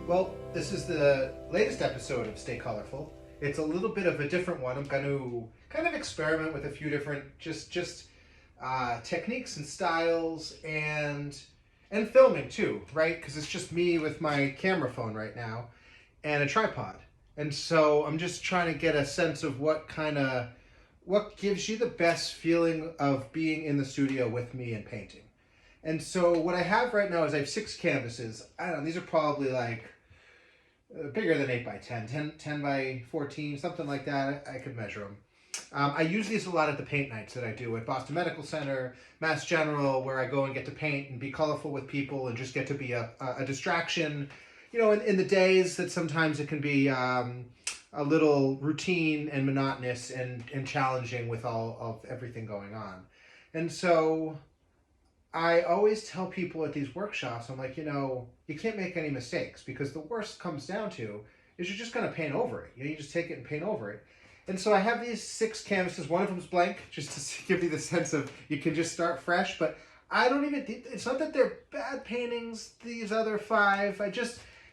Well, this is the latest episode of Stay Colorful. It's a little bit of a different one. I'm going to kind of experiment with a few different techniques and styles and filming too, right? Because it's just me with my camera phone right now and a tripod. And so I'm just trying to get a sense of what gives you the best feeling of being in the studio with me and painting. And so what I have right now is I have 6 canvases. I don't know, these are probably like bigger than 8 by 10, 10 by 14, something like that. I could measure them. I use these a lot at the paint nights that I do at Boston Medical Center, Mass General, where I go and get to paint and be colorful with people and just get to be a distraction. You know, in the days that sometimes it can be a little routine and monotonous and challenging with all of everything going on. And so I always tell people at these workshops, I'm like, you can't make any mistakes, because the worst comes down to is you're just going to paint over it. You just take it and paint over it. And so I have these 6 canvases. One of them's blank, just to give you the sense of you can just start fresh. But it's not that they're bad paintings, these other 5.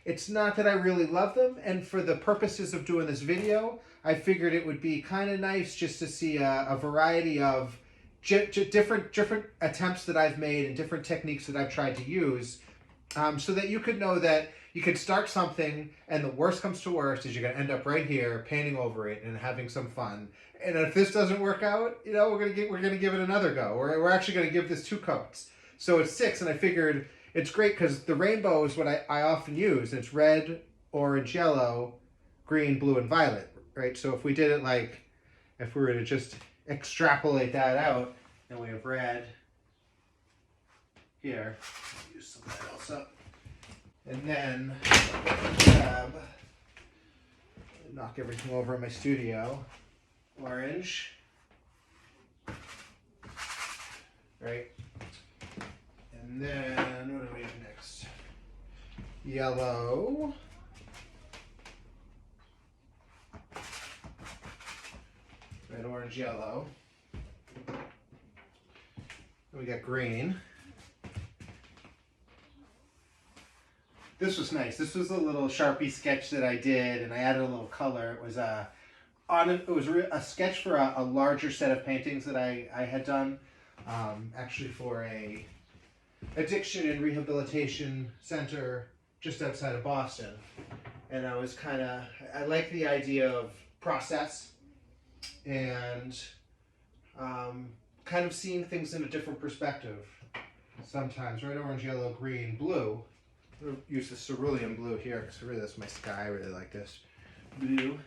It's not that I really love them. And for the purposes of doing this video, I figured it would be kind of nice just to see a variety of different attempts that I've made and different techniques that I've tried to use, so that you could know that you could start something and the worst comes to worst is you're going to end up right here painting over it and having some fun. And if this doesn't work out, we're going to give it another go. We're actually going to give this 2 coats. So it's 6, and I figured it's great because the rainbow is what I often use. It's red, orange, yellow, green, blue, and violet, right? So if we did it if we were to just extrapolate that out, and we have red here, use something else up, and then knock everything over in my studio, orange, right, and then what do we have next? Yellow, red, orange, yellow. We got green. This was nice. This was a little Sharpie sketch that I did, and I added a little color. It was a sketch for a larger set of paintings that I had done, actually for a addiction and rehabilitation center just outside of Boston. And I like the idea of process and kind of seeing things in a different perspective sometimes. Red, orange, yellow, green, blue. I'm going to use the cerulean blue here because really that's my sky. I really like this. Blue.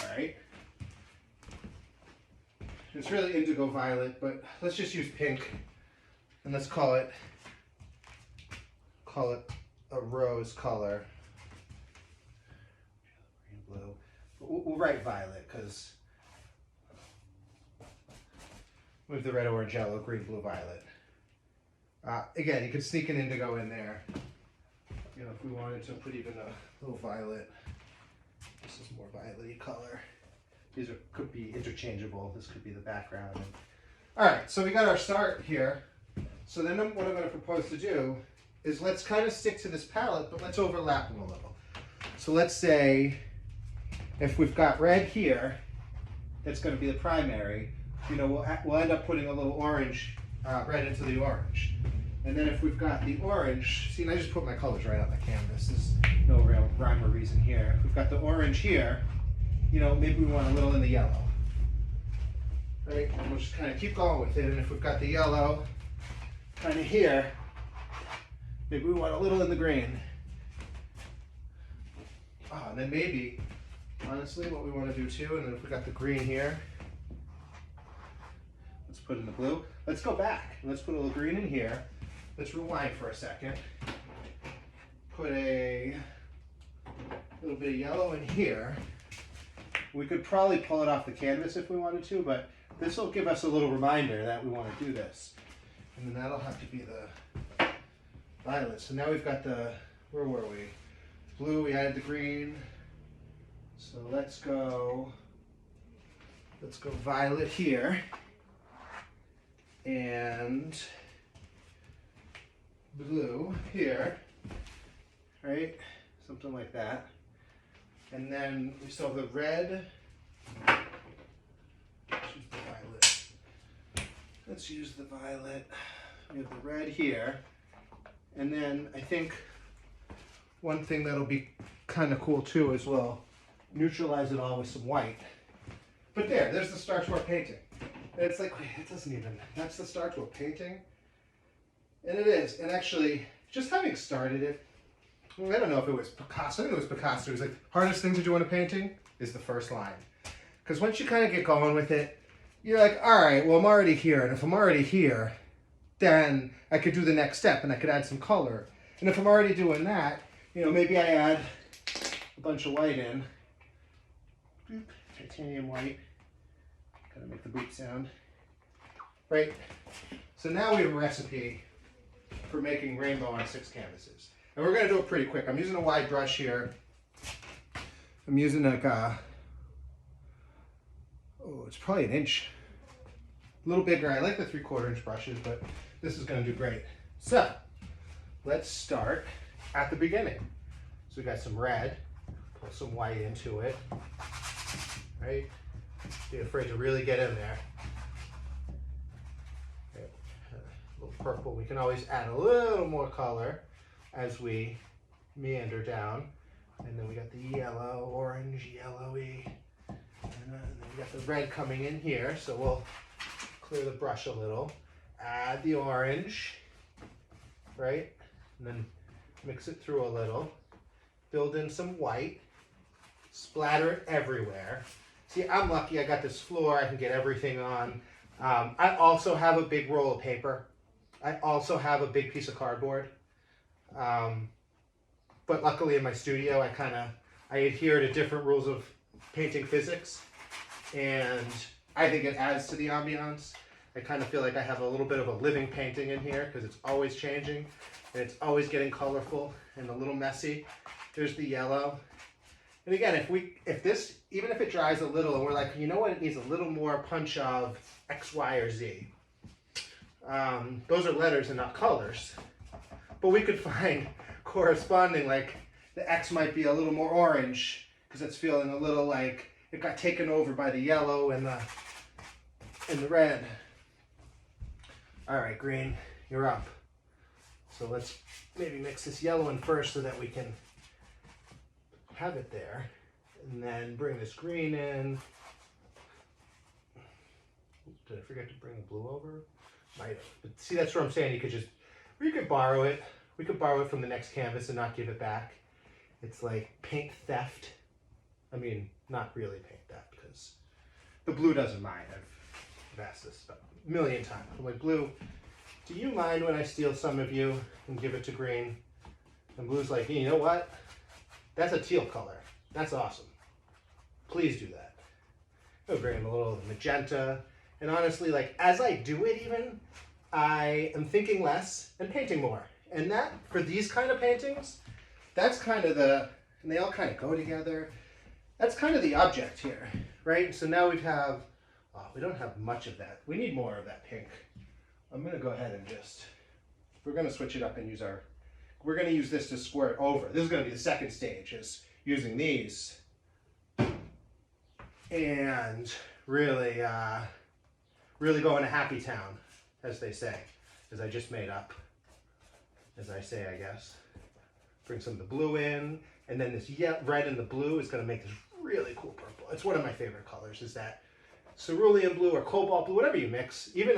Alright. It's really indigo violet, but let's just use pink and let's call it a rose color. Green, blue. We'll write violet because we have the red, orange, yellow, green, blue, violet. Again, you could sneak an indigo in there. If we wanted to put even a little violet. This is more violet-y color. These could be interchangeable. This could be the background. All right, so we got our start here. So then what I'm going to propose to do is let's kind of stick to this palette, but let's overlap them a little. So let's say if we've got red here, that's going to be the primary. We'll end up putting a little orange, red into the orange. And then if we've got the orange, see, and I just put my colors right on the canvas. There's no real rhyme or reason here. If we've got the orange here, maybe we want a little in the yellow. Right? And we'll just kind of keep going with it. And if we've got the yellow kind of here, maybe we want a little in the green. And then maybe, honestly, what we want to do too, and then if we got the green here, let's put in the blue. Let's go back. Let's put a little green in here. Let's rewind for a second. Put a little bit of yellow in here. We could probably pull it off the canvas if we wanted to, but this will give us a little reminder that we want to do this. And then that'll have to be the violet. So now we've got where were we? Blue, we added the green. So let's go violet here. And blue here, right? Something like that. And then we still have the red. Let's use the violet. We have the red here. And then I think one thing that'll be kind of cool too is we'll neutralize it all with some white. But there's the start to our painting. And it's like, wait, it doesn't even, that's the start to a painting? And it is. And actually, just having started it, well, I don't know if it was Picasso. I think it was Picasso. It was like, hardest thing to do in a painting is the first line. Because once you kind of get going with it, you're like, all right, well, I'm already here. And if I'm already here, then I could do the next step and I could add some color. And if I'm already doing that, you know, maybe I add a bunch of white in. Titanium white. Gotta make the boot sound. Right? So now we have a recipe for making rainbow on 6 canvases. And we're gonna do it pretty quick. I'm using a wide brush here. I'm using like it's probably an inch. A little bigger. I like the 3/4 inch brushes, but this is gonna do great. So let's start at the beginning. So we got some red, pull some white into it, right? Be afraid to really get in there. Okay. A little purple. We can always add a little more color as we meander down. And then we got the yellow, orange, yellowy. And then we got the red coming in here. So we'll clear the brush a little. Add the orange, right? And then mix it through a little. Build in some white. Splatter it everywhere. See, I'm lucky I got this floor. I can get everything on. I also have a big roll of paper. I also have a big piece of cardboard. But luckily in my studio, I adhere to different rules of painting physics. And I think it adds to the ambiance. I kind of feel like I have a little bit of a living painting in here because it's always changing and it's always getting colorful and a little messy. There's the yellow. And again, if this, even if it dries a little and we're like, you know what, it needs a little more punch of X, Y, or Z. Those are letters and not colors. But we could find corresponding, like the X might be a little more orange because it's feeling a little like it got taken over by the yellow and the red. All right, green, you're up. So let's maybe mix this yellow in first so that we can have it there. And then bring this green in. Did I forget to bring the blue over? Might have. But see, that's what I'm saying. You could borrow it. We could borrow it from the next canvas and not give it back. It's like paint theft. I mean, not really paint theft because the blue doesn't mind. I've asked this about a million times. I'm like, blue, do you mind when I steal some of you and give it to green? And blue's like, you know what? That's a teal color. That's awesome. Please do that. I'll bring in a little magenta. And honestly, like as I do it even, I am thinking less and painting more. And that, for these kind of paintings, that's kind of and they all kind of go together. That's kind of the object here, right? So now we don't have much of that. We need more of that pink. I'm gonna go ahead and we're gonna switch it up and we're gonna use this to squirt over. This is gonna be the second stage, is using these. And really, really going to happy town, as they say, as I just made up. As I say, I guess. Bring some of the blue in, and then this red and the blue is going to make this really cool purple. It's one of my favorite colors, is that cerulean blue or cobalt blue, whatever you mix. Even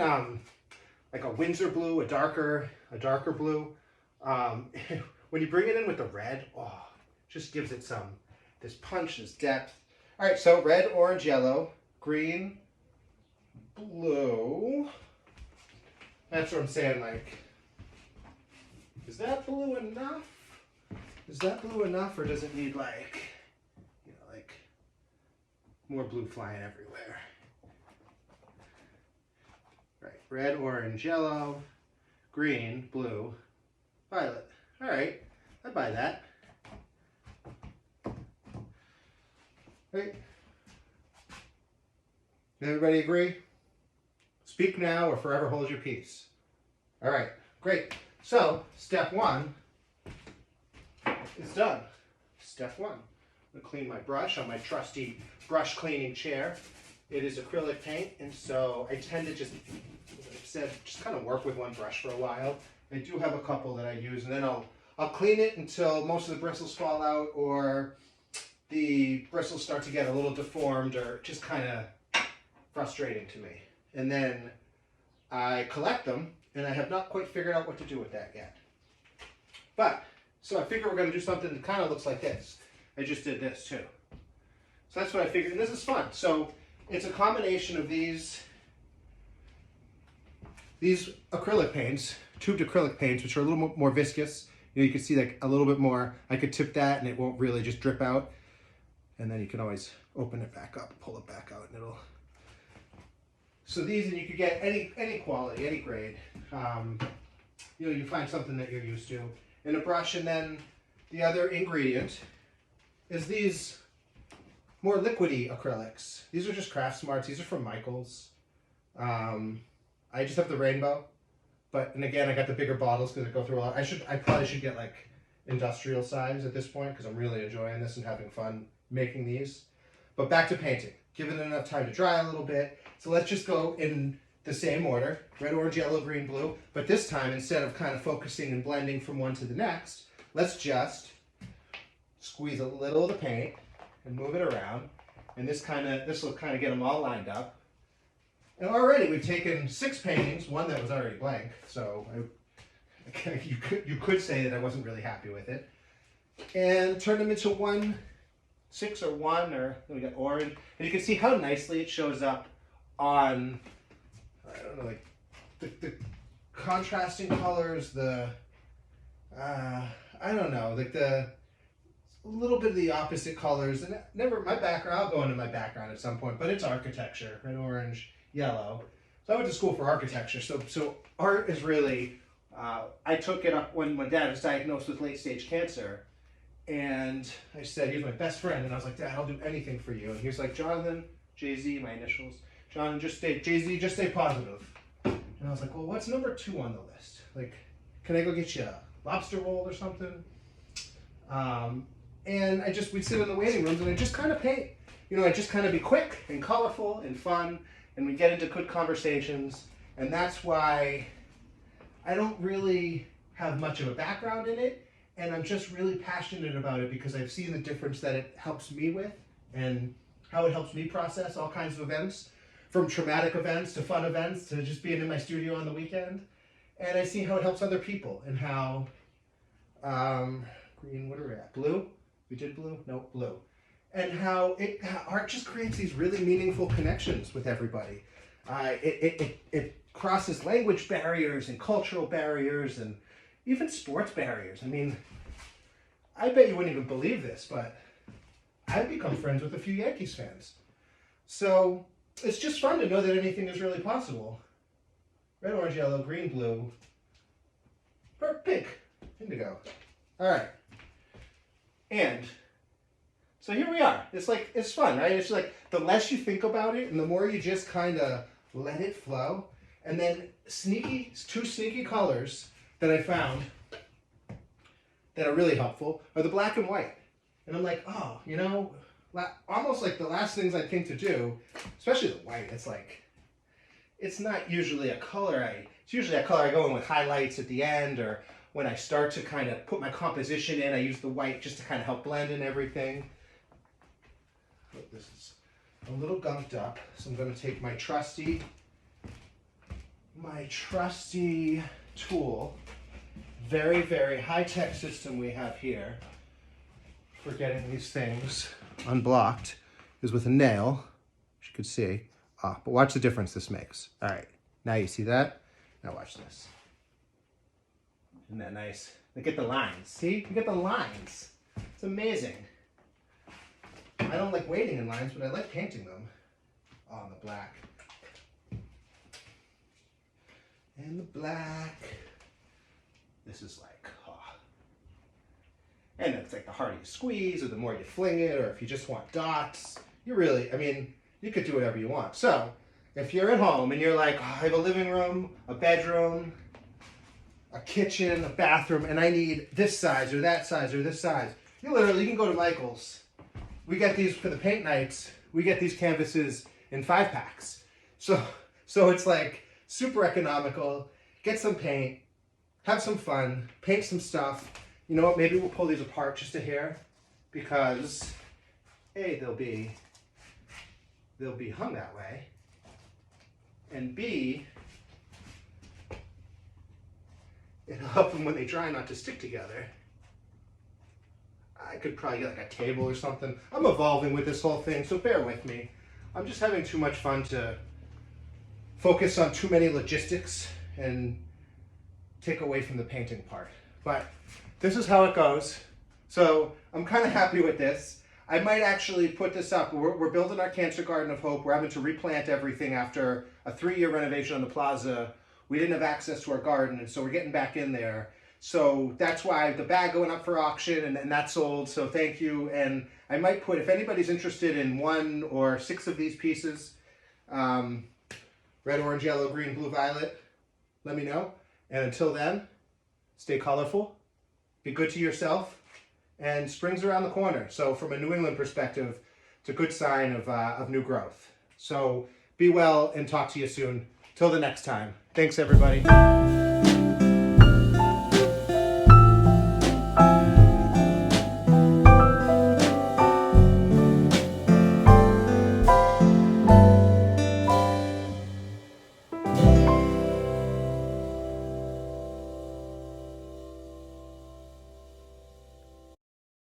like a Windsor blue, a darker blue. When you bring it in with the red, just gives it this punch, this depth. All right, so red, orange, yellow, green, blue. That's what I'm saying, like, is that blue enough? Is that blue enough, or does it need like more blue flying everywhere? Right, red, orange, yellow, green, blue, violet. All right, I buy that. Right. Everybody agree? Speak now or forever hold your peace. All right, great. So, step one is done. Step one. I'm going to clean my brush on my trusty brush cleaning chair. It is acrylic paint, and so I tend to just, as I've said, just kind of work with one brush for a while. I do have a couple that I use, and then I'll clean it until most of the bristles fall out, or the bristles start to get a little deformed, or just kind of frustrating to me. And then I collect them, and I have not quite figured out what to do with that yet. But, so I figure we're going to do something that kind of looks like this. I just did this too. So that's what I figured, and this is fun. So it's a combination of these acrylic paints, tubed acrylic paints, which are a little more viscous. You know, you can see like a little bit more. I could tip that and it won't really just drip out. And then you can always open it back up, pull it back out, and it'll. So these, and you could get any quality, any grade. You know, you find something that you're used to in a brush, and then the other ingredient is these more liquidy acrylics. These are just Craft Smarts. These are from Michaels. I just have the rainbow, and again, I got the bigger bottles because I go through a lot. I probably should get like industrial size at this point because I'm really enjoying this and having fun making these. But back to painting. Given it enough time to dry a little bit. So let's just go in the same order: red, orange, yellow, green, blue. But this time, instead of kind of focusing and blending from one to the next, let's just squeeze a little of the paint and move it around, and this will kind of get them all lined up. And already we've taken 6 paintings, one that was already blank, so you could say that I wasn't really happy with it, and turn them into 6 or 1, or we got orange, and you can see how nicely it shows up on, I don't know, like the contrasting colors, I don't know, like a little bit of the opposite colors, and my background, I'll go into my background at some point, but it's architecture, red, orange, yellow. So I went to school for architecture, so art is really, I took it up when my dad was diagnosed with late stage cancer, and I said, he was my best friend, and I was like, Dad, I'll do anything for you. And he was like, Jonathan, Jay-Z, my initials, John, Jay-Z, just stay positive. And I was like, well, what's number 2 on the list? Like, can I go get you a lobster roll or something? And we'd sit in the waiting rooms and I'd just kind of paint. You know, I'd just kind of be quick and colorful and fun, and we'd get into good conversations. And that's why I don't really have much of a background in it, and I'm just really passionate about it because I've seen the difference that it helps me with and how it helps me process all kinds of events, from traumatic events to fun events to just being in my studio on the weekend. And I see how it helps other people, and how, green, what are we at? Blue? We did blue? No, blue. And how art just creates these really meaningful connections with everybody. It crosses language barriers and cultural barriers and even sports barriers. I mean, I bet you wouldn't even believe this, but I've become friends with a few Yankees fans. So it's just fun to know that anything is really possible. Red, orange, yellow, green, blue, pink, indigo. All right. And so here we are. It's fun, right? It's like the less you think about it and the more you just kind of let it flow. And then 2 sneaky colors that I found that are really helpful are the black and white. And I'm like, oh, you know, almost like the last things I think to do, especially the white, it's like, it's not usually a color it's usually a color I go in with highlights at the end, or when I start to kind of put my composition in, I use the white just to kind of help blend in everything. But this is a little gunked up, so I'm going to take my trusty tool, very, very high-tech system we have here for getting these things unblocked is with a nail, as you could see. But watch the difference this makes. All right, now you see that? Now watch this. Isn't that nice? Look at the lines. See? You get the lines. It's amazing. I don't like waiting in lines, but I like painting them. On the black. And the black. This is like, and it's like the harder you squeeze, or the more you fling it, or if you just want dots. You could do whatever you want. So, if you're at home and you're like, I have a living room, a bedroom, a kitchen, a bathroom, and I need this size or that size or this size. You can go to Michael's. We get these for the paint nights. We get these canvases in 5-packs. So it's like super economical. Get some paint, have some fun, paint some stuff. You know what, maybe we'll pull these apart just a hair because A, they'll be hung that way, and B, it'll help them when they dry not to stick together. I could probably get like a table or something. I'm evolving with this whole thing, so bear with me. I'm just having too much fun to focus on too many logistics and take away from the painting part. But this is how it goes. So I'm kind of happy with this. I might actually put this up. We're building our Cancer Garden of Hope. We're having to replant everything after a 3-year renovation on the plaza. We didn't have access to our garden, and so we're getting back in there. So that's why the bag going up for auction, and that sold, so thank you. And I might put, if anybody's interested in 1 or 6 of these pieces, red, orange, yellow, green, blue, violet, let me know. And until then, stay colorful, be good to yourself, and spring's around the corner. So from a New England perspective, it's a good sign of new growth. So be well and talk to you soon. Till the next time. Thanks, everybody.